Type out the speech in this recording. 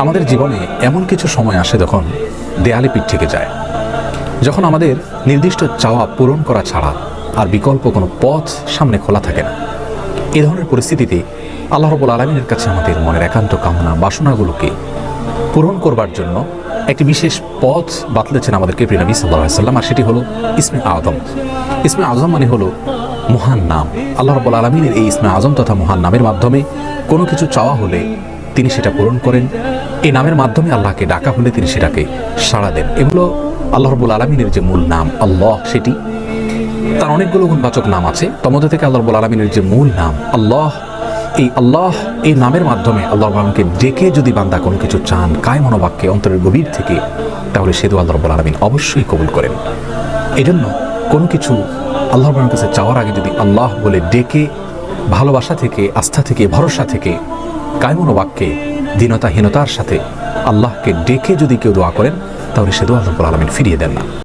আমাদের জীবনে এমন কিছু সময় আসে যখন দেয়ালে পিঠ থেকে যায়, যখন আমাদের নির্দিষ্ট চাওয়া পূরণ করা ছাড়া আর বিকল্প কোনো পথ সামনে খোলা থাকে না। এই ধরনের পরিস্থিতিতে আল্লাহ রাব্বুল আলামিনের কাছে আমাদের মনের একান্ত কামনা বাসনাগুলোকে পূরণ করবার জন্য একটি বিশেষ পথ বাতলেছেন আমাদেরকে প্রিয় নবী সাল্লাল্লাহু আলাইহি ওয়াসাল্লাম, আর সেটি হলো ইসমে আযম। ইসমে আযম মানে হলো মহান নাম। আল্লাহ রাব্বুল আলামিনের এই ইসমে আযম তথা মহান নামের মাধ্যমে কোনো কিছু চাওয়া হলে তিনি সেটা পূরণ করেন। এই নামের মাধ্যমে আল্লাহকে ডাকা হলে তিনি সেটাকে সাড়া দেন। এগুলো আল্লাহ রাব্বুল আলামিনের যে মূল নাম আল্লাহ, সেটি তার অনেকগুলো গুণবাচক নাম আছে। তার মধ্যে থেকে আল্লাহ রাব্বুল আলামিনের যে মূল নাম আল্লাহ, এই নামের মাধ্যমে আল্লাহ রাব্বুল আলামিনকে ডেকে যদি বান্দা কোনো কিছু চান কায় মনোবাক্যে অন্তরের গভীর থেকে, তাহলে সে দোয়া আল্লাহ রাব্বুল আলামিন অবশ্যই কবুল করেন। এই জন্য কোনো কিছু আল্লাহ রাব্বুল আলামিনের কাছে চাওয়ার আগে যদি আল্লাহ বলে ডেকে ভালোবাসা থেকে, আস্থা থেকে, ভরসা থেকে, কায় মনোবাক্যে, দীনতাহীনতার সাথে আল্লাহকে ডেকে যদি কেউ দোয়া করেন, তাহলে সে দোয়া আল্লাহ রাব্বুল আলামিন ফিরিয়ে দেন না।